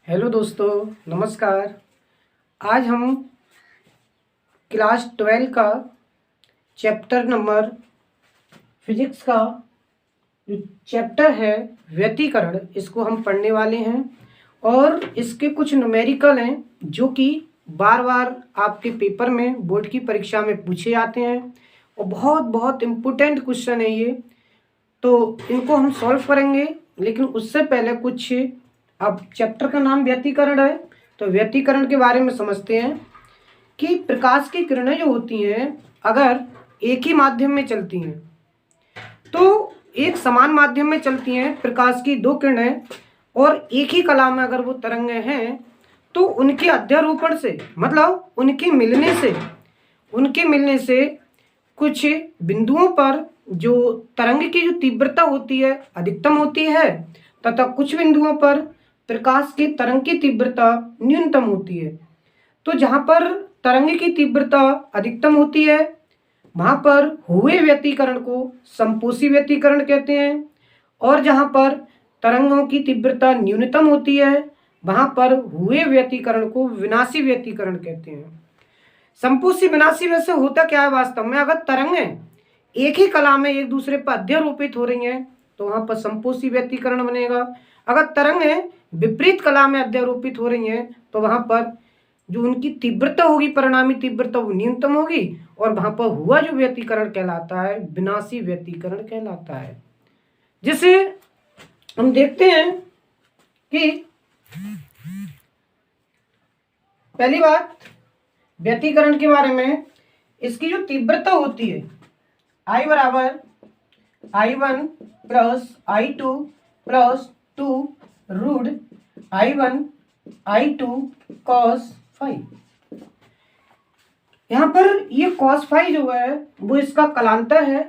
Hello दोस्तों, नमस्कार। आज हम क्लास 12 का चैप्टर नंबर फिजिक्स का जो चैप्टर है व्यतिकरण, इसको हम पढ़ने वाले हैं। और इसके कुछ न्यूमेरिकल हैं जो कि बार बार आपके पेपर में, बोर्ड की परीक्षा में पूछे जाते हैं और बहुत बहुत इम्पोर्टेंट क्वेश्चन है ये। तो इनको हम सॉल्व करेंगे, लेकिन उससे पहले कुछ, अब चैप्टर का नाम व्यतिकरण है तो व्यतिकरण के बारे में समझते हैं कि प्रकाश की किरणें जो होती हैं, अगर एक ही माध्यम में चलती हैं तो एक समान माध्यम में चलती हैं प्रकाश की दो किरणें, और एक ही कला में अगर वो तरंगें हैं तो उनके अध्यारोपण से, मतलब उनके मिलने से कुछ बिंदुओं पर जो तरंग की जो तीव्रता होती है अधिकतम होती है, तथा कुछ बिंदुओं पर प्रकाश की तरंग की तीव्रता न्यूनतम होती है। तो जहाँ पर तरंग की तीव्रता अधिकतम होती है वहाँ पर हुए व्यतिकरण को संपोषी व्यतिकरण कहते हैं, और जहाँ पर तरंगों की तीव्रता न्यूनतम होती है वहाँ पर हुए व्यतिकरण को विनाशी व्यतिकरण कहते हैं। संपोषी विनाशी वैसे होता क्या है वास्तव में, अगर तरंगें एक ही कला में एक दूसरे पर अध्यारोपित हो रही हैं तो वहाँ पर संपोषी व्यतिकरण बनेगा। अगर तरंगें विपरीत कला में अध्यारोपित हो रही हैं तो वहाँ पर जो उनकी तीव्रता होगी, परिणामी तीव्रता, वो न्यूनतम होगी, और वहाँ पर हुआ जो व्यतिकरण कहलाता है विनाशी व्यतिकरण कहलाता है। जिसे हम देखते हैं कि पहली बात व्यतिकरण के बारे में, इसकी जो तीव्रता होती है I बराबर I1 plus I2 plus 2 root I1 I2 cos phi. यहाँ पर ये cos फाई जो है वो इसका कलांतर है,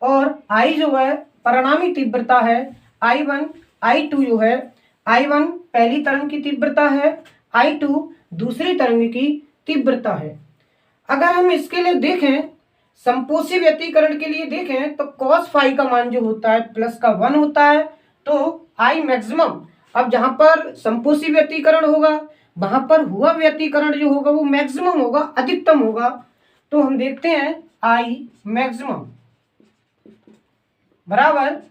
और I जो है परिणामी तीव्रता है, I1 I2 जो है, I1 पहली तरंग की तीव्रता है, I2 दूसरी तरंग की तीव्रता है। अगर हम इसके लिए देखें, संपोषी व्यतिकरण के लिए देखें तो cos फाई का मान जो होता है प्लस का 1 होता है, तो I मैक्सिमम। अब जहां पर संपोषी व्यतिकरण होगा वहां पर हुआ व्यतिकरण जो होगा वो मैक्सिमम होगा, अधिकतम होगा। तो हम देखते हैं I मैक्सिमम बराबर,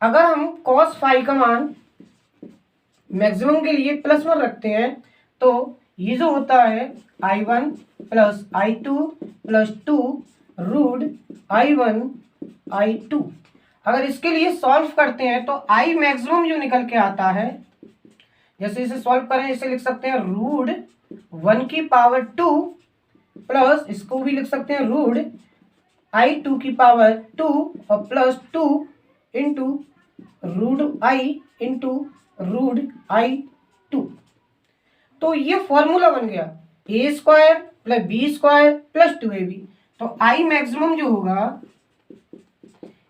अगर हम cos फाई का मान मैक्सिमम के लिए +1 रखते हैं तो ये जो होता है I1 plus I2 plus 2 root I1 I2। अगर इसके लिए सॉल्व करते हैं तो I मैक्सिमम जो निकल के आता है, जैसे इसे सॉल्व करें, इसे लिख सकते हैं रूट 1 की पावर 2 प्लस, इसको भी लिख सकते हैं रूट I2 की पावर 2 और plus 2 into root I into root I2। तो ये फॉर्मूला बन गया a square plus b square plus 2ab। तो I मैक्सिमम जो होगा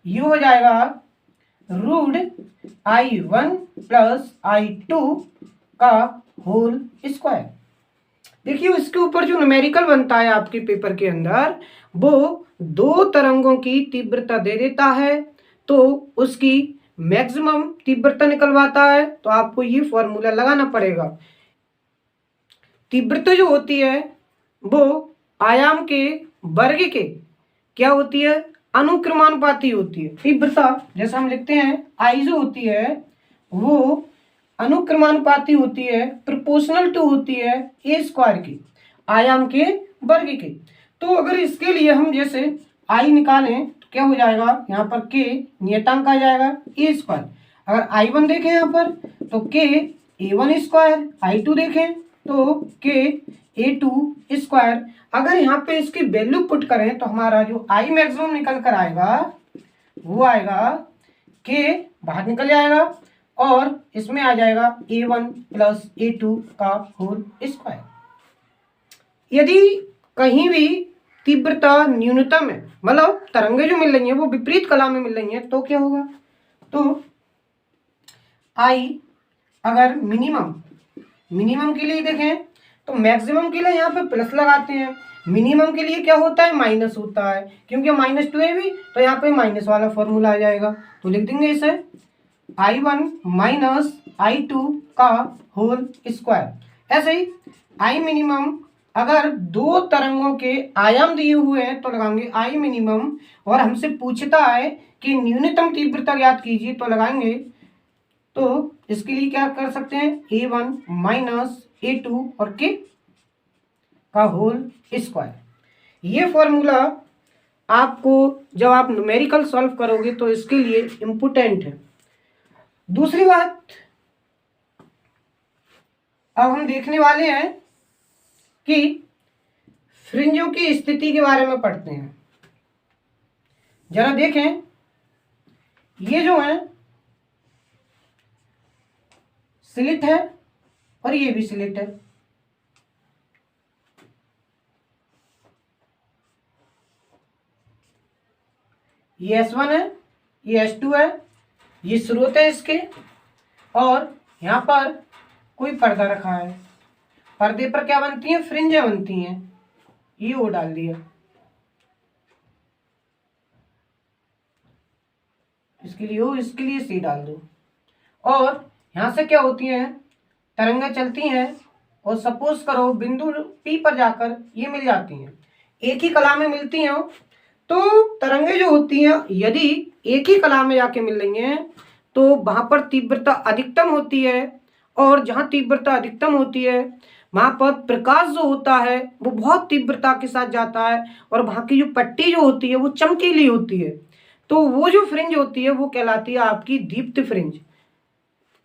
ये हो जाएगा रूट I1 प्लस I2 का होल स्क्वायर। देखिए इसके ऊपर जो न्यूमेरिकल बनता है आपके पेपर के अंदर, वो दो तरंगों की तीव्रता दे देता है तो उसकी मैक्सिमम तीव्रता निकलवाता है, तो आपको ये फॉर्मूला लगाना पड़ेगा। तीव्रता जो होती है वो आयाम के वर्ग के क्या होती है, अनुक्रमानुपाती होती है। तीव्रता जैसा हम लिखते हैं I जो होती है वो अनुक्रमानुपाती होती है, प्रोपोर्शनल टू होती है a स्क्वायर की, आयाम के वर्ग के। तो अगर इसके लिए हम जैसे I निकालें तो क्या हो जाएगा, यहाँ पर k नियतांक आ जाएगा a स्क्वायर। अगर I1 देखें यहाँ पर तो k a1 स्क्वायर, I2 देखें तो k a2 स्क्वायर। अगर यहाँ पे इसकी वैल्यू पुट करें तो हमारा जो I मैक्सिमम निकल कर आएगा वो आएगा k बाहर निकल जाएगा और इसमें आ जाएगा a1 प्लस a2 का होल स्क्वायर। यदि कहीं भी तीव्रता न्यूनतम है, मतलब तरंगें जो मिल रही हैं वो विपरीत कला में मिल रही हैं, तो क्या होगा, तो I अगर मिनिमम के लिए देखें तो मैक्सिमम के लिए यहाँ पे प्लस लगाते हैं, मिनिमम के लिए क्या होता है, माइनस होता है, क्योंकि -2ab तो यहाँ पे माइनस वाला फॉर्मूला आ जाएगा। तो लिख देंगे इसे I1 माइनस I2 का होल स्क्वायर। ऐसे ही आई मिनिमम, अगर दो तरंगों के आयाम दिए हुए हैं तो लगाएंगे आई मिनिमम, और हमसे पूछता है कि न्यूनतम तीव्रता ज्ञात कीजिए तो लगाएंगे, तो इसके लिए क्या कर सकते हैं, A1 माइनस A2 और के का होल स्क्वायर। ये फॉर्मूला आपको जब आप न्यूमेरिकल सॉल्व करोगे तो इसके लिए इम्पोर्टेंट है। दूसरी बात, अब हम देखने वाले हैं कि फ्रिंजों की स्थिति के बारे में पढ़ते हैं। जरा देखें, ये जो है स्लिट है और ये भी स्लिट है। ये S1 है, ये S2 है, ये स्रोत है इसके, और यहाँ पर कोई पर्दा रखा है। पर्दे पर क्या बनती है, फ्रिंजें बनती हैं। ये वो डाल दिया, इसके लिए O, इसके लिए C डाल दो। और यहाँ से क्या होती हैं, तरंगें चलती हैं और सपोज करो बिंदु P पर जाकर ये मिल जाती हैं, एक ही कला में मिलती हैं। तो तरंगें जो होती हैं यदि एक ही कला में जाके मिल रही हैं तो वहां पर तीव्रता अधिकतम होती है, और जहां तीव्रता अधिकतम होती है वहां पर प्रकाश जो होता है वो बहुत तीव्रता के साथ जाता है, और वहां की जो पट्टी जो होती है वो चमकीली होती है। तो वो जो फ्रिंज होती है वो कहलाती है आपकी दीप्त फ्रिंज।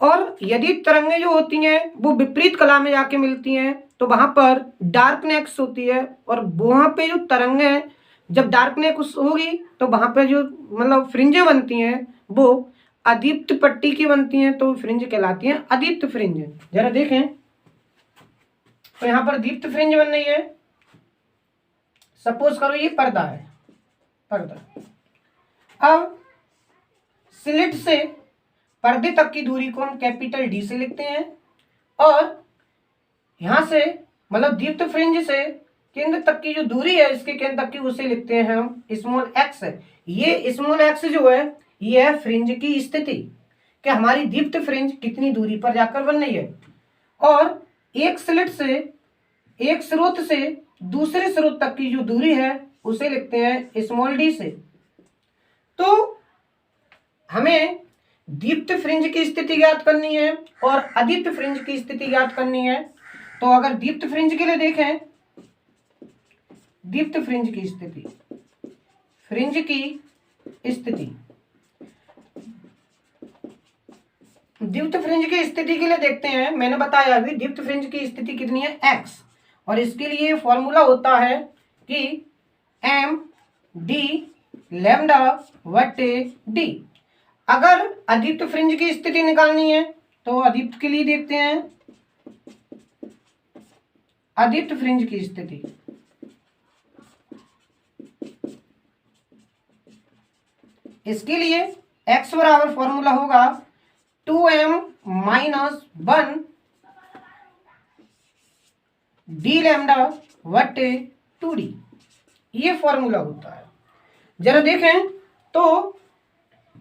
और यदि तरंगें जो होती हैं वो विपरीत कला में जाके मिलती हैं तो वहां पर डार्कनेस होती है, और वहां पे जो तरंगें जब डार्कनेस होगी तो वहां पे जो मतलब फ्रिंजें बनती हैं वो अदीप्त पट्टी की बनती हैं, तो फ्रिंज कहलाती हैं अदीप्त फ्रिंज। जरा देखें, तो यहाँ पर दीप्त फ्रिंज बन रही है। सपोज करो ये पर्दा है, पर्दा। अब स्लिट से पर्दे तक की दूरी को हम कैपिटल डी से लिखते हैं, और यहां से मतलब दीप्त फ्रिंज से केंद्र तक की जो दूरी है इसके केंद्र तक की उसे लिखते हैं हम स्मॉल एक्स। ये स्मॉल एक्स जो है ये है फ्रिंज की स्थिति कि हमारी दीप्त फ्रिंज कितनी दूरी पर जाकर बन रही है। और एक स्लिट से, एक स्रोत से दूसरे स्रोत तक की जो दूरी है उसे लिखते हैं स्मॉल डी से। तो हमें दीप्त फ्रिंज की स्थिति ज्ञात करनी है और अदीप्त फ्रिंज की स्थिति ज्ञात करनी है। तो अगर दीप्त फ्रिंज के लिए देखें, दीप्त फ्रिंज की स्थिति, फ्रिंज की स्थिति, दीप्त फ्रिंज की स्थिति के लिए देखते हैं। मैंने बताया अभी दीप्त फ्रिंज की स्थिति कितनी है, एक्स, और इसके लिए फॉर्मूला होता है कि एम डी लैम्डा बटे डी। अगर अदीप्त फ्रिंज की स्थिति निकालनी है तो अदीप्त के लिए देखते हैं, अदीप्त फ्रिंज की स्थिति, इसके लिए x बराबर फॉर्मूला होगा 2m माइनस 1 डी लैम्डा बटे 2d, ये फॉर्मूला होता है। जरा देखें, तो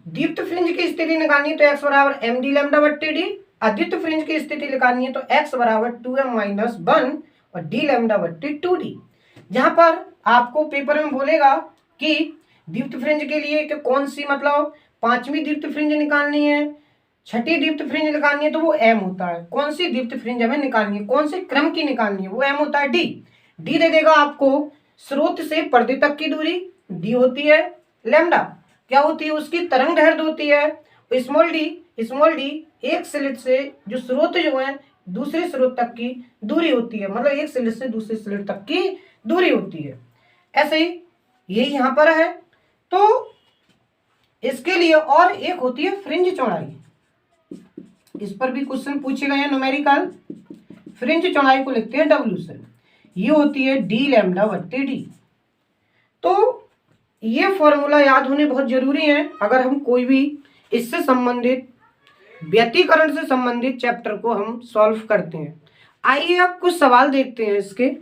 दीप्त फ्रिंज की स्थिति निकालनी है तो x बराबर एम डी लैम्डा बट्टे डी, अदीप्त फ्रिंज की स्थिति निकालनी है तो x बराबर 2m माइनस 1 और डी लैम्डा बट्टे 2d। जहां पर आपको पेपर में बोलेगा कि दीप्त फ्रिंज के लिए कि कौन सी मतलब पांचवी दीप्त फ्रिंज निकालनी है, छठी दीप्त फ्रिंज निकालनी है, तो वो m होता है। कौन सी दीप्त फ्रिंज हमें निकालनी है, कौन से क्रम की निकालनी है, वो m होता है d। d दे देगा आपको स्रोत से पर्दे तक की दूरी, d होती है लैम्डा, क्या होती है उसकी तरंग दैर्ध्य होती है स्मॉल डी एक स्लिट से जो स्रोत जो है दूसरे स्रोत तक की दूरी होती है, मतलब एक स्लिट से दूसरे स्लिट तक की दूरी होती है। ऐसे ही यही यहां पर है। तो इसके लिए और एक होती है फ्रिंज चौड़ाई, इस पर भी क्वेश्चन पूछे गए हैं न्यूमेरिकल। फ्रिंज चौड़ाई को लिखते हैं W से, ये होती है डी लैम्डा बट्टे डी। तो ये फॉर्मूला याद होने बहुत जरूरी है अगर हम कोई भी इससे संबंधित व्यतिकरण से संबंधित चैप्टर को हम सॉल्व करते हैं। आइए अब कुछ सवाल देखते हैं इसके।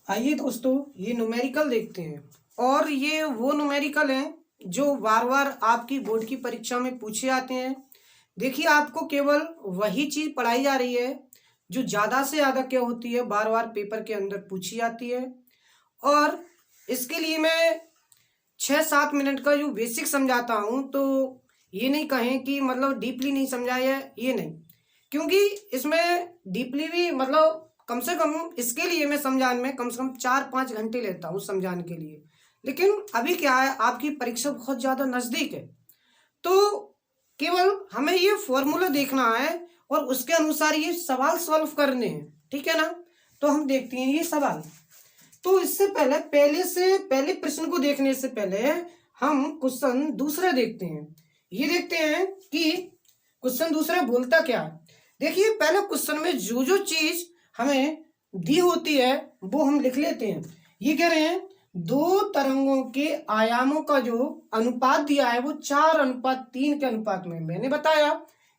आइए दोस्तों ये न्यूमेरिकल देखते हैं। और ये वो न्यूमेरिकल हैं जो बार बार आपकी बोर्ड की परीक्षा में पूछे आते हैं। देखिए, आपको केवल वही चीज पढ़ाई जा रही है जो ज्यादा से ज्यादा क्या होती है, बार बार पेपर के अंदर पूछी जाती है। और इसके लिए मैं 6-7 मिनट का जो बेसिक समझाता हूँ, तो ये नहीं कहें कि मतलब डीपली नहीं समझाया है, ये नहीं, क्योंकि इसमें डीपली भी मतलब कम से कम इसके लिए मैं समझाने में कम से कम 4-5 घंटे लेता हूँ समझाने के लिए। लेकिन अभी क्या है, आपकी परीक्षा बहुत ज़्यादा नज़दीक है, तो केवल हमें ये फॉर्मूला देखना है और उसके अनुसार ये सवाल सॉल्व करने हैं, ठीक है ना। तो हम देखते हैं ये सवाल। तो इससे पहले पहले प्रश्न को देखने से पहले हम क्वेश्चन दूसरा देखते हैं। ये देखते हैं कि क्वेश्चन दूसरा बोलता क्या है। देखिए, पहले क्वेश्चन में जो जो चीज हमें दी होती है वो हम लिख लेते हैं। ये कह रहे हैं दो तरंगों के आयामों का जो अनुपात दिया है वो 4:3 के अनुपात में। मैंने बताया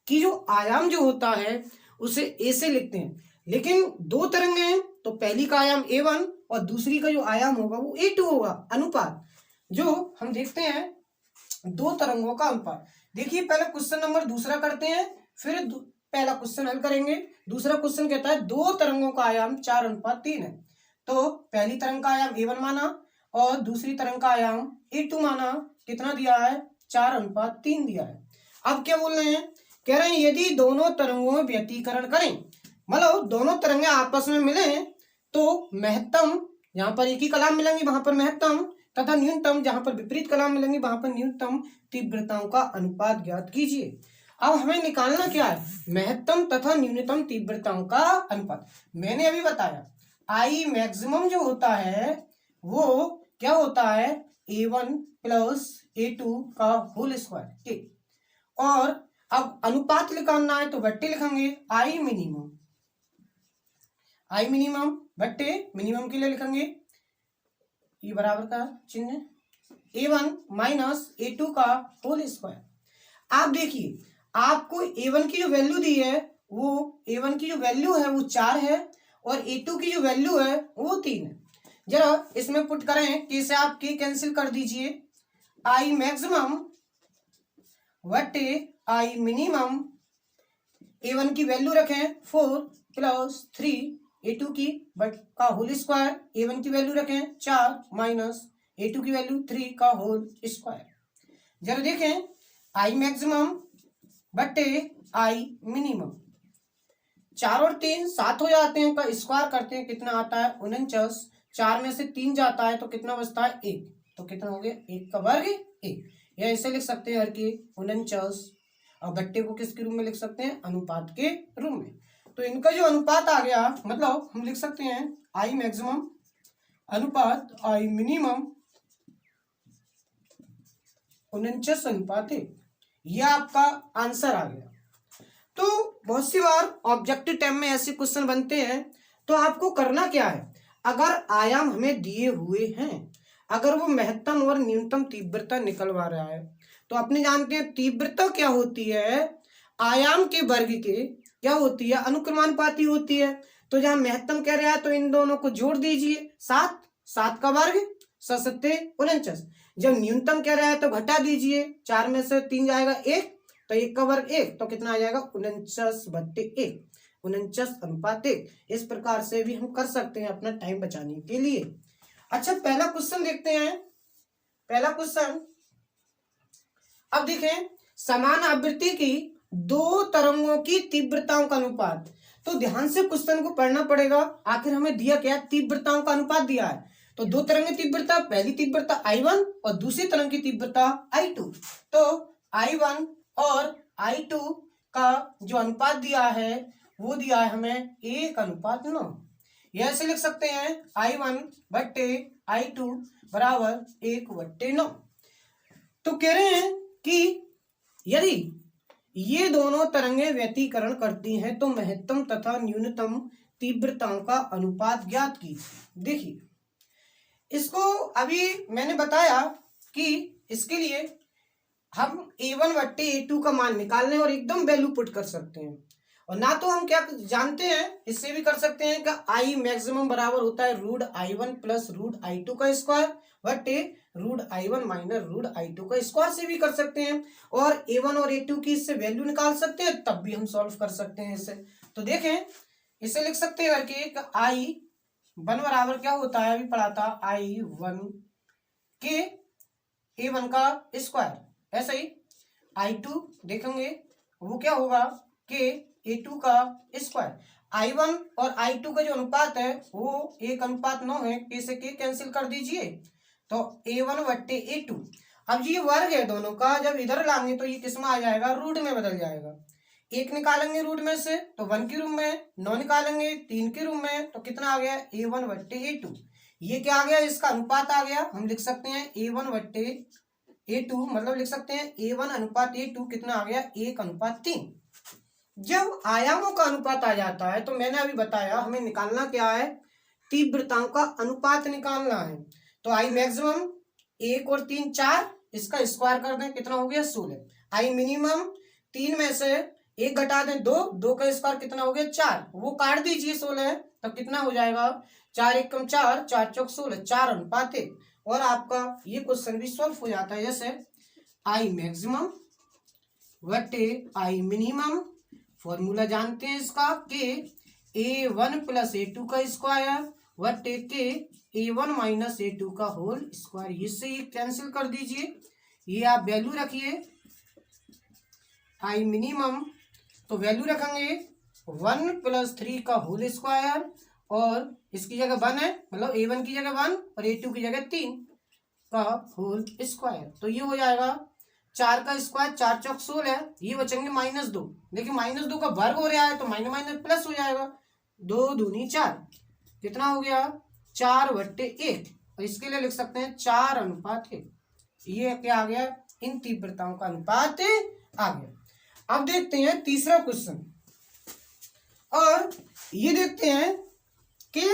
कि जो आयाम जो होता है उसे ए से लिखते हैं, लेकिन दो तरंगें हैं तो पहली का आयाम A1 और दूसरी का जो आयाम होगा वो A2 होगा। अनुपात जो हम देखते हैं दो तरंगों का अनुपात। देखिए, पहले क्वेश्चन नंबर दूसरा करते हैं, फिर पहला क्वेश्चन हल करेंगे। दूसरा क्वेश्चन कहता है दो तरंगों का आयाम 4:3 है। तो पहली तरंग का आयाम A1 माना और दूसरी तरंग का आयाम A2 माना। कितना दिया है? 4:3 दिया है। अब क्या बोल रहे हैं? कह रहे हैं यदि दोनों तरंगों में व्यतिकरण करें, मतलब दोनों तरंगे आपस में मिले तो महत्तम, यहाँ पर एक ही कलाम मिलेंगी वहां पर महत्तम, तथा न्यूनतम जहां पर विपरीत कलाम मिलेंगी वहां पर न्यूनतम तीव्रताओं का अनुपात ज्ञात कीजिए। अब हमें निकालना क्या है? महत्तम तथा न्यूनतम तीव्रताओं का अनुपात। मैंने अभी बताया आई मैक्सिमम जो होता है वो क्या होता है? A1 प्लस A2 का होल स्क्वायर, ठीक। और अब अनुपात निकालना है तो बट्टे लिखेंगे आई मिनिमम बट्टे मिनिमम के लिए लिखेंगे ये बराबर का चिन्ह A1 माइनस A2 का होल स्क्वायर। आप देखिए, आपको A1 की जो वैल्यू दी है वो A1 की जो वैल्यू है वो 4 है और A2 की जो वैल्यू है वो 3 है। जरा इसमें पुट करें, कैसे? आप के कैंसिल कर दीजिए, आई मैक्सिमम बट्टे आई मिनिमम। A1 की वैल्यू रखें 4 प्लस 3 A2 की बट का होल स्क्वायर। A1 की वैल्यू रखें 4 माइनस A2 की वैल्यू 3 का होल स्क्वायर। जरा देखें, आई मैक्सिमम बट्टे आई मिनिमम, 4 और 3 7 हो जाते हैं, का स्क्वायर करते हैं कितना आता है? 49। 4 में से 3 जाता है तो कितना बचता है? 1। तो कितना हो गया? 1 का वर्ग 1। या ऐसे लिख सकते हैं हर की 49 और बट्टे को किसके रूप में लिख सकते हैं? अनुपात के रूप में। तो इनका जो अनुपात आ गया, मतलब हम लिख सकते हैं आई मैक्सिमम अनुपात आई मिनिमम 49:1। यह आपका आंसर आ गया। तो बहुत सी बार ऑब्जेक्टिव टाइम में ऐसे क्वेश्चन बनते हैं, तो आपको करना क्या है? अगर आयाम हमें दिए हुए हैं, अगर वो महत्तम और न्यूनतम तीव्रता निकलवा रहा है, तो अपने जानते हैं तीव्रता क्या होती है? आयाम के वर्ग के क्या होती है? अनुक्रमानुपाती होती है। तो जहां महत्तम कह रहा है तो इन दोनों को जोड़ दीजिए, 7 7 का वर्ग 7×7 49। जब न्यूनतम कह रहा है तो घटा दीजिए, 4 में से 3 जाएगा 1 तो 1 का वर्ग 1, तो कितना आ जाएगा? 49/1, 49:1। इस प्रकार से भी हम कर सकते हैं अपना टाइम बचाने के लिए। अच्छा, पहला क्वेश्चन देखते हैं। पहला क्वेश्चन, अब देखें, समान आवृत्ति की दो तरंगों की तीव्रताओं का अनुपात। तो ध्यान से क्वेश्चन को पढ़ना पड़ेगा। आखिर हमें दिया क्या? तीव्रताओं का अनुपात दिया है। तो दो तरंग की तीव्रता, पहली तीव्रता I1 और दूसरी तरंग की तीव्रता I2। तो I1 और I2 का जो अनुपात दिया है वो दिया है हमें 1:9। यह ऐसे लिख सकते हैं I1 बट्टे I2 बराबर 1/9। तो कह रहे हैं कि यदि ये दोनों तरंगें व्यतिकरण करती हैं तो महत्तम तथा न्यूनतम तीव्रताओं का अनुपात ज्ञात कीजिए। देखिए, इसको अभी मैंने बताया कि इसके लिए हम A1 बट्टे A2 का मान निकालने और एकदम वैल्यू पुट कर सकते हैं। और ना तो हम क्या जानते हैं, इससे भी कर सकते हैं कि आई मैक्सिमम बराबर होता है √I1 प्लस √I2 का स्क्वायर। बटे root I1 minus root I2 का स्क्वायर से भी कर सकते हैं, और A1 और A2 की इससे वैल्यू निकाल सकते हैं, तब भी हम सॉल्व कर सकते हैं इसे। तो देखें, इसे लिख सकते हैं करके I1 बराबर क्या होता है, अभी पढ़ा था, I1 के A1 का स्क्वायर। ऐसे ही I2 देखेंगे वो क्या होगा, के A2 का स्क्वायर। I1 और I2 का जो अनुपात है वो 1:9 है, के से के कैंसिल कर दीजिए, तो A1 बट्टे A2। अब ये वर्ग है दोनों का, जब इधर लाएंगे तो ये किस में आ जाएगा, रूट में बदल जाएगा। 1 निकालेंगे रूट में से तो 1 के रूप में, 9 निकालेंगे 3 के रूप में, तो कितना आ गया, A1 बट्टे A2। ये क्या आ गया, इसका अनुपात आ गया। हम लिख सकते हैं A1 बट्टे A2, मतलब लिख सकते हैं A1 अनुपात A2 कितना आ गया, 1:3। जब आयामों का अनुपात आ जाता है तो मैंने अभी बताया हमें निकालना क्या है, तीव्रताओं का अनुपात निकालना है। तो आई मैक्सिमम 1 और 3 4, इसका स्क्वायर कर दें, कितना हो गया 16। आई मिनिमम 3 में से 1 घटा दें 2, 2 का स्क्वायर कितना हो गया 4, वो काट दीजिए 16, तब कितना हो जाएगा 4 1 4, 4 चौक 16, 4:1, और आपका ये क्वेश्चन भी सॉल्व हो जाता है। जैसे आई मैक्सिमम बटे आई मिनिमम, फॉर्मूला जानते हैं इसका, के A1 प्लस A2 का स्क्वायर बटे के A1 माइनस A2 का होल स्क्वायर। इससे ये कैंसिल कर दीजिए, ये आप वैल्यू रखिए आई मिनिमम, तो वैल्यू रखेंगे 1 प्लस 3 का होल स्क्वायर, और इसकी जगह 1 है, मतलब A1 की जगह 1 और A2 की जगह 3 का होल स्क्वायर। तो ये हो जाएगा 4 का स्क्वायर, 4 चौक 16, ये बचेंगे -2। देखिए -2 का वर्ग हो रहा है तो माइनस माइनस प्लस हो जाएगा, 2 दूनी 4, कितना हो गया 4/1, और इसके लिए लिख सकते हैं 4:1। ये क्या आ गया, इन तीव्रताओं का अनुपात आ गया। अब देखते हैं तीसरा क्वेश्चन, और ये देखते हैं कि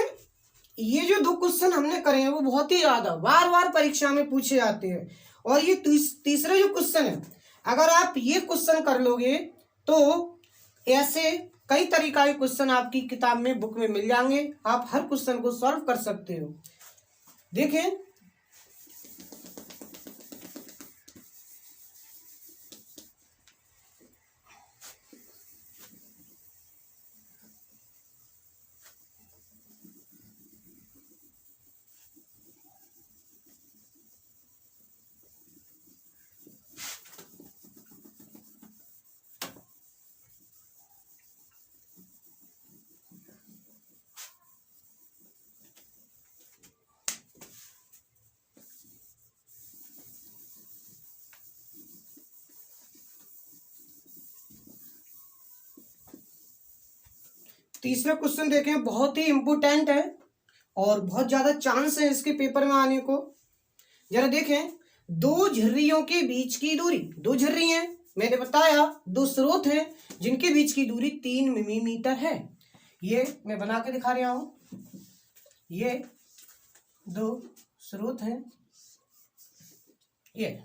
ये जो 2 क्वेश्चन हमने करे हैं वो बहुत ही ज्यादा बार बार परीक्षा में पूछे जाते हैं। और ये तीसरा जो क्वेश्चन है, अगर आप ये क्वेश्चन कर लोगे तो ऐसे कई तरीका के क्वेश्चन आपकी किताब में, बुक में मिल जाएंगे, आप हर क्वेश्चन को सॉल्व कर सकते हो। देखें, तीसरा क्वेश्चन देखें, बहुत ही इंपोर्टेंट है और बहुत ज्यादा चांस है इसके पेपर में आने को। जरा देखें, 2 झर्रियों के बीच की दूरी, 2 झर्री हैं, मैंने बताया 2 स्रोत हैं जिनके बीच की दूरी 3 मिलीमीटर है। ये मैं बना के दिखा रहा हूं, ये 2 स्रोत हैं, ये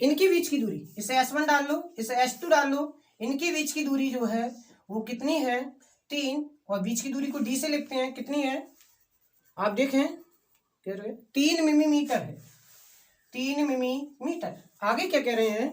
इनके बीच की दूरी, इसे S1 डाल लो, इसे S2 डाल लो, इनके बीच की दूरी जो है वो कितनी है 3, और बीच की दूरी को D से लिखते हैं, कितनी है आप देखें, कह रहे 3 मिलीमीटर है, 3 मिलीमीटर। आगे क्या कह रहे हैं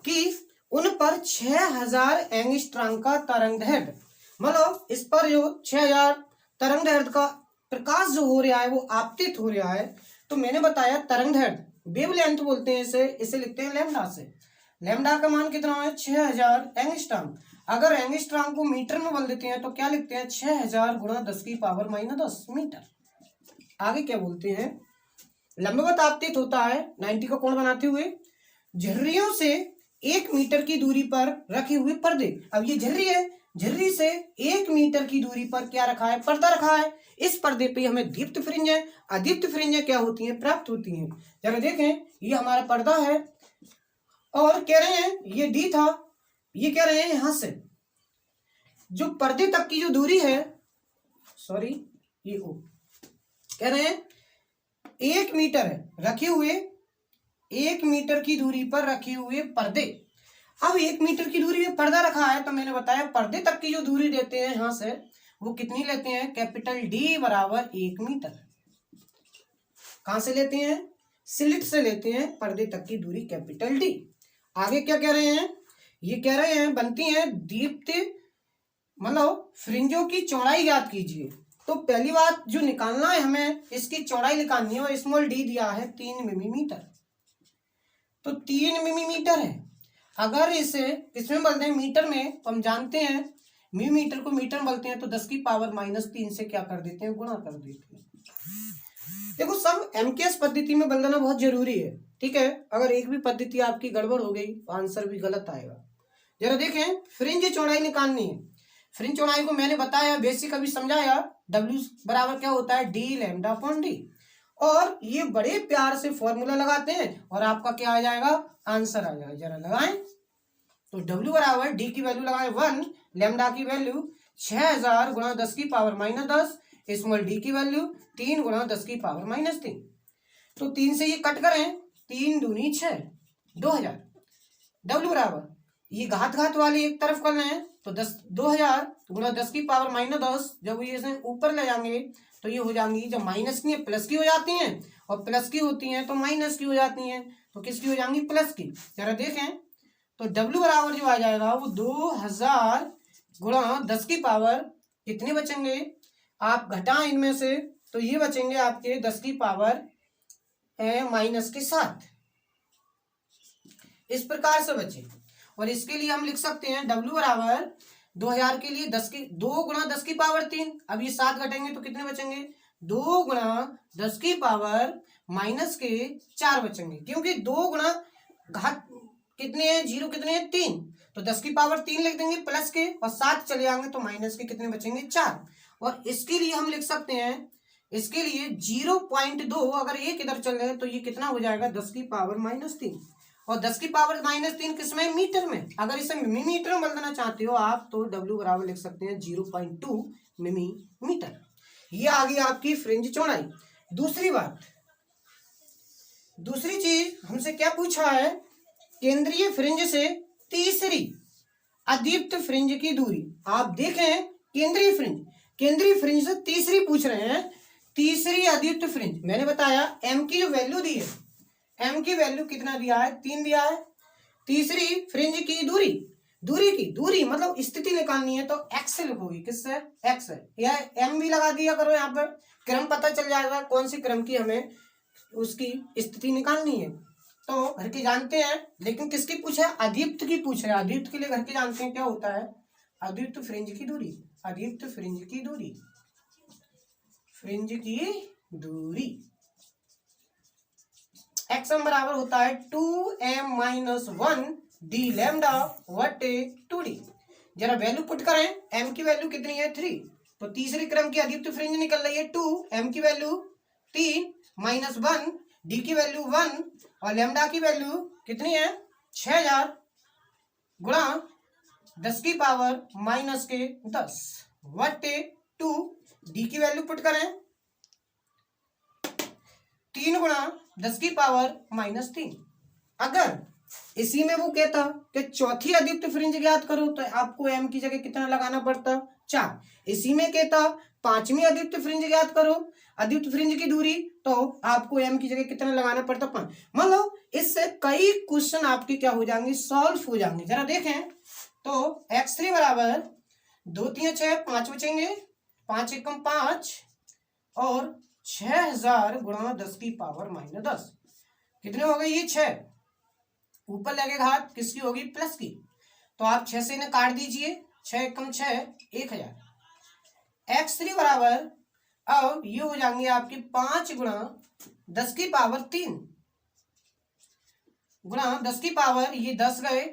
कि उन पर 6000 एंगस्ट्रॉम का तरंगदैर्घ्य, मतलब इस पर जो 6000 तरंगदैर्घ्य का प्रकाश जो हो रहा है वो आपतित हो रहा है। तो मैंने बताया तरंगदैर्घ्य, वेवलेंथ बोलते हैं इसे लिखते हैं लैम्डा से। लैम्डा का मान कितना है 6000 एंगस्ट्रॉम। अगर एंगस्ट्रॉम को मीटर में बदल देते हैं तो क्या लिखते हैं 6000 गुणा 10⁻⁻10 मीटर। आगे क्या बोलते हैं, लंबवत आपतित होता है 90 का कोण बनाते हुए झर्रियों से 1 मीटर की दूरी पर रखे हुए पर्दे। अब ये झर्री है, झर्री से 1 मीटर की दूरी पर क्या रखा है, पर्दा रखा है। इस पर्दे पे हमें दीप्त फ्रिंजें, अदीप्त फ्रिंजें क्या होती हैं, प्राप्त होती हैं। जरा देखें, ये हमारा पर्दा है और कह रहे हैं ये डी था, ये कह रहे हैं यहां से जो पर्दे तक की जो दूरी है, सॉरी ये ओ, कह रहे हैं 1 मीटर है, रखे हुए 1 मीटर की दूरी पर रखे हुए पर्दे। अब 1 मीटर की दूरी में पर्दा रखा है तो मैंने बताया पर्दे तक की जो दूरी देते हैं यहां से वो कितनी लेते हैं, कैपिटल डी बराबर 1 मीटर। कहां से लेते हैं, स्लिट से लेते हैं पर्दे तक की दूरी कैपिटल डी। आगे क्या कह रहे हैं, ये कह रहे हैं बनती है दीप्ति मतलब फ्रिंजों की चौड़ाई ज्ञात कीजिए। तो पहली बात जो निकालना है हमें, इसकी चौड़ाई निकालनी है और स्मॉल डी दिया है 3 मिलीमीटर, तो 3 मिलीमीटर है। अगर इसे किसमें बोलते हैं मीटर में, तो हम जानते हैं मिलीमीटर को मीटर में बोलते हैं, तो 10 की पावर -3 से क्या कर देते हैं, गुणा कर देते हैं। देखो सब एमकेएस पद्धति में बनाना बहुत जरूरी है, ठीक है। अगर एक भी पद्धति आपकी गड़बड़ हो गई तो आंसर भी गलत आएगा। जरा देखें, फ्रिंज चौड़ाई निकालनी है। फ्रिंज चौड़ाई को मैंने बताया, बेसिक अभी समझाया, W बराबर क्या होता है, डी लैम्डा अपॉन डी। और ये बड़े प्यार से फॉर्मूला लगाते हैं और आपका क्या आ जाएगा, आंसर आ जाएगा। जरा लगाएं, तो W बराबर डी की वैल्यू लगाए 1, लैम्डा की वैल्यू 6000 गुणा 10 की पावर -10, स्मॉल डी की वैल्यू 3 गुणा 10 की पावर -3। तो 3 से ये कट करें, 3 दूनी 6, 2000। W बराबर ये घात घात वाली एक तरफ करना है, तो 2000 गुणा 10 की पावर -10, जब ये इसे ऊपर ले जाएंगे तो ये हो जाएंगी, जब माइनस की प्लस की हो जाती हैं और प्लस की होती हैं तो माइनस की हो जाती हैं, तो किसकी हो जाएंगी, प्लस की। जरा देखें, तो W बराबर जो आ जाएगा वो 2000 गुणा 10 की पावर कितने बचेंगे, आप घटाएं इनमें से, तो ये बचेंगे आपके 10 की पावर -7, इस प्रकार से बचे। और इसके लिए हम लिख सकते हैं W बराबर 2000 के लिए 2 गुणा 10 की पावर 3, अब ये 7 घटेंगे तो कितने बचेंगे, 2 गुणा 10 की पावर -4 बचेंगे, क्योंकि 2 गुणा घात कितने हैं, 0 कितने हैं, 3, तो 10 की पावर 3 लिख देंगे प्लस के, और 7 चले जाएंगे तो माइनस के कितने बचेंगे, 4। और इसके लिए हम लिख सकते हैं, इसके लिए 0.2 अगर एक इधर चल जाए तो ये कितना हो जाएगा, 10 की पावर -3, और 10 की पावर -3 किसमें, मीटर में। अगर इसे मिलीमीटर में बदलना चाहते हो आप, तो W बराबर लिख सकते हैं 0.2 मिलीमीटर। ये आ गई आपकी फ्रिंज चौड़ाई। दूसरी बात, दूसरी चीज हमसे क्या पूछा है, केंद्रीय फ्रिंज से तीसरी अदीप्त फ्रिंज की दूरी। आप देखें, केंद्रीय फ्रिंज से तीसरी पूछ रहे हैं, तीसरी अदीप्त फ्रिंज। मैंने बताया m की जो वैल्यू दी है, m की वैल्यू कितना दिया है, 3 दिया है। तीसरी फ्रिंज की दूरी मतलब स्थिति निकालनी है तो x लिखोगी, किससे, x है, या m भी लगा दिया करो, यहाँ पर क्रम पता चल जाएगा कौन सी क्रम की हमें उसकी स्थिति निकालनी है। तो घर के जानते हैं, लेकिन किसकी पूछे, अदीप्त की पूछ रहे हैं। अदीप्त के लिए घर के जानते हैं क्या होता है, अदीप्त फ्रिंज की दूरी, अदीप्त फ्रिंज की दूरी, फ्रिंज की दूरी एक्स बराबर होता है 2m-1 डी लैम्डा बटे 2d। जरा वैल्यू पुट करें, m की वैल्यू कितनी है, 3, तो तीसरी क्रम की अदीप्त फ्रिंज निकल रही है 2, m की वैल्यू 3 -1, d की वैल्यू 1 और लैम्डा की वैल्यू कितनी है, 6000 गुणा 10 की पावर -10 बटे 2, d की वैल्यू पुट करें, 3 गुणा 10 की पावर -3। अगर इसी में वो कहता कि चौथी अदीप्त फ्रिंज ज्ञात करो, तो आपको m की जगह कितना लगाना पड़ता, 4। इसी में कहता पांचवी अदीप्त फ्रिंज ज्ञात करो, अदीप्त फ्रिंज की दूरी, तो आपको m की जगह कितना लगाना पड़ता, 5। मान लो इससे कई क्वेश्चन आपके क्या हो जाएंगे, सॉल्व हो जाएंगे। जरा देखें, तो x3 बराबर 2 3 6 5 बचेंगे, 5 एकम 5 और 6000 गुणा 10 की पावर -10 कितने हो गए, ये 6, ऊपर लगे घात किसकी होगी, प्लस की, तो आप 6 से इन्हें काट दीजिए, 6 एकम 6 1000। x3 बराबर अब ये हो जाएंगे आपके 5 गुणा 10 की पावर 3 गुणा 10 की पावर ये 10 गए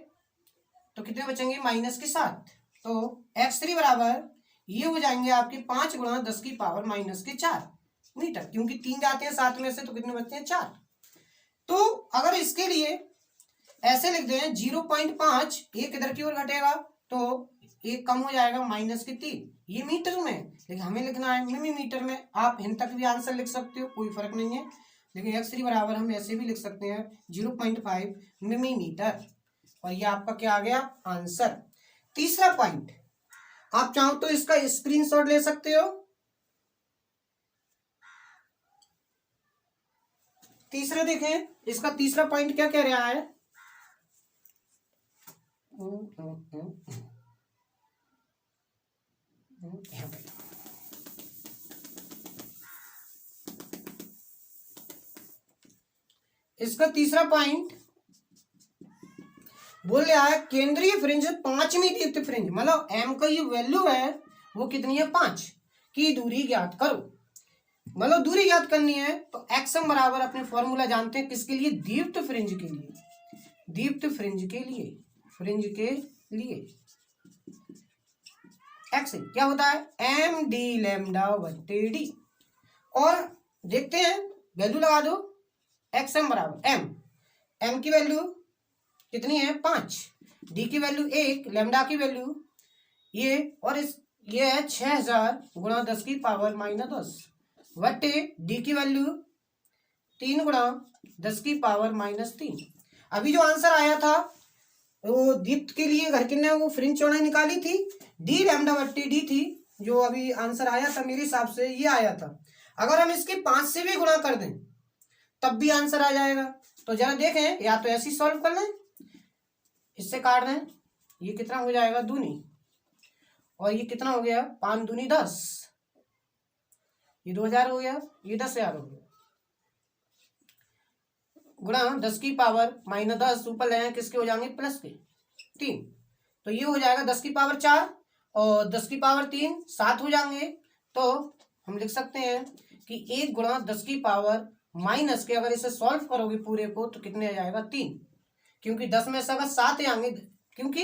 तो कितने बचेंगे, -7। तो x3 बराबर ये हो जाएंगे आपके 5 गुणा 10 की पावर -4 मीटर, क्योंकि 3 जाते हैं 7 में से, तो कितने बचते हैं, 4। तो अगर इसके लिए ऐसे लिख दें 0.5, एक इधर की ओर घटेगा तो एक कम हो जाएगा -3, ये मीटर में, लेकिन हमें लिखना है मिलीमीटर में। आप हिंद तक भी आंसर लिख सकते हो, कोई फर्क नहीं है, लेकिन x3 बराबर हम ऐसे भी लिख सकते हैं 0.5 मिलीमीटर, और ये आपका क्या आ गया, आंसर। तीसरा पॉइंट, आप चाहो तो इसका स्क्रीनशॉट ले सकते हो। तीसरा देखें, इसका तीसरा पॉइंट क्या कह रहा है, इसका तीसरा पॉइंट बोल रहा है केंद्रीय फ्रिंज पांचवी दीप्त फ्रिंज, मतलब एम का ये वैल्यू है वो कितनी है, 5 की दूरी ज्ञात करो। मतलब दूरी ज्ञात करनी है तो एक्सएम बराबर अपने फॉर्मूला जानते हैं किसके लिए, दीप्त फ्रिंज के लिए, दीप्त फ्रिंज के लिए, फ्रिंज के लिए एक्स क्या होता है, एम डी लैम्डा बटे डी। और देखते हैं वैल्यू लगा दो, एक्सएम बराबर एम की वैल्यू कितनी है 5, डी की वैल्यू 1, लैम्डा की वैल्यू ये, और ये है 6000 गुणा 10 की पावर -10 बटे डी की वैल्यू 3 गुणा 10 की पावर -3। अभी जो आंसर आया था वो दीप्त के लिए घर किन्ने वो फ्रिंज चौड़ाई निकाली थी, डी लैम्डा बट्टी डी थी, जो अभी आंसर आया था मेरे हिसाब से ये आया था। अगर हम इसके 5 से भी गुणा कर दें तब भी आंसर आ जाएगा। तो जरा देखें, या तो ऐसे सॉल्व कर लें, इससे काट दें, ये कितना हो जाएगा दूनी, और ये कितना हो गया 5 दूनी 10, ये 2000 हो गया, ये 10,000 हो गया, गुणा 10 की पावर -10 ऊपर ले किसके हो जाएंगे प्लस के 3, तो ये हो जाएगा 10 की पावर 4 और 10 की पावर 3 7 हो जाएंगे। तो हम लिख सकते हैं कि 1 गुणा 10 की पावर माइनस के, अगर इसे सॉल्व करोगे पूरे को तो कितने आ जाएगा 3, क्योंकि 10 में से अगर 7 आएंगे, क्योंकि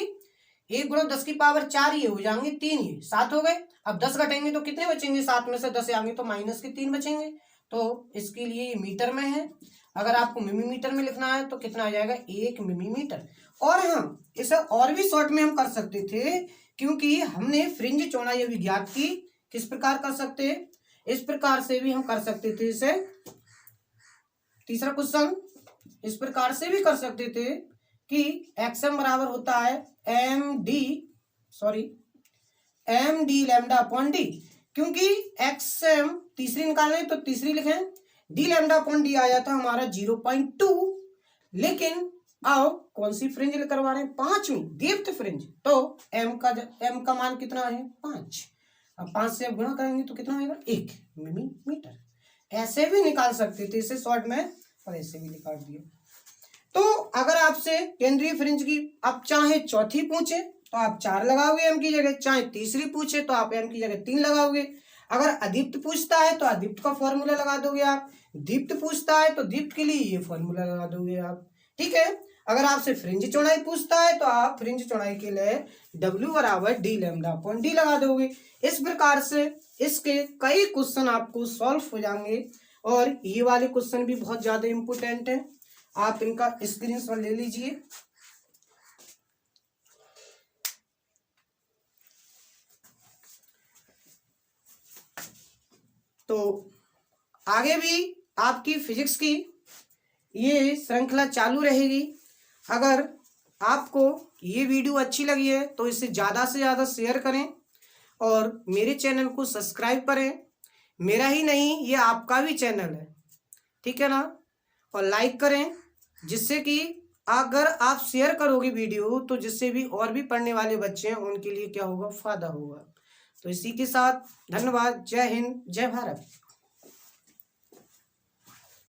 1 गुणा 10 की पावर 4 ये हो जाएंगे 3, ये 7 हो गए। अब 10 घटेंगे तो कितने बचेंगे, 7 में से 10 आएंगे तो माइनस के 3 बचेंगे। तो इसके लिए ये मीटर में है, अगर आपको मिलीमीटर में लिखना है तो कितना आ जाएगा 1 मिलीमीटर। और हम इसे और भी शॉर्ट में हम कर सकते थे, क्योंकि हमने फ्रिंज चौड़ाई अभी ज्ञात की, किस प्रकार कर सकते हैं, इस प्रकार से भी हम कर सकते थे इसे, तीसरा क्वेश्चन इस प्रकार से भी कर सकते थे कि एक्सएम बराबर होता है M D lambda upon D, क्योंकि एक्सएम तीसरी निकालने तो तीसरी लिखें, डी लैम्डा अपॉन डी आया था हमारा 0.2, लेकिन अब कौन सी फ्रिंज करवा रहे हैं, 5वीं दीप्त फ्रिंज, तो एम का मान कितना है 5, अब 5 से अब गुणा करेंगे तो कितना आएगा 1 मिलीमीटर। ऐसे भी निकाल सकते थे इसे शॉर्ट में, और ऐसे भी निकाल दिया। तो अगर आपसे केंद्रीय फ्रिंज की अब चाहे चौथी पूछे तो आप 4 लगाओगे एम की जगह, चाहे तीसरी पूछे तो आप एम की जगह 3 लगाओगे। अगर अदीप्त पूछता है तो अदीप्त का फॉर्मूला लगा दोगे आप, दीप्त पूछता है तो दीप्त के लिए ये फॉर्मूला लगा दोगे आप, ठीक है। अगर आपसे फ्रिंज चौड़ाई पूछता है तो आप फ्रिंज चौड़ाई के लिए W बराबर डी लैम्डा अपॉन डी लगा दोगे। इस प्रकार से इसके कई क्वेश्चन आपको सॉल्व हो जाएंगे, और ये वाले क्वेश्चन भी बहुत ज्यादा इंपोर्टेंट है, आप इनका स्क्रीनशॉट ले लीजिए। तो आगे भी आपकी फिजिक्स की ये श्रृंखला चालू रहेगी। अगर आपको ये वीडियो अच्छी लगी है तो इसे ज़्यादा से ज़्यादा शेयर करें और मेरे चैनल को सब्सक्राइब करें। मेरा ही नहीं, ये आपका भी चैनल है, ठीक है ना। और लाइक करें, जिससे कि अगर आप शेयर करोगे वीडियो तो जिससे भी और भी पढ़ने वाले बच्चे हैं उनके लिए क्या होगा, फायदा होगा। तो इसी के साथ धन्यवाद। जय हिंद, जय भारत।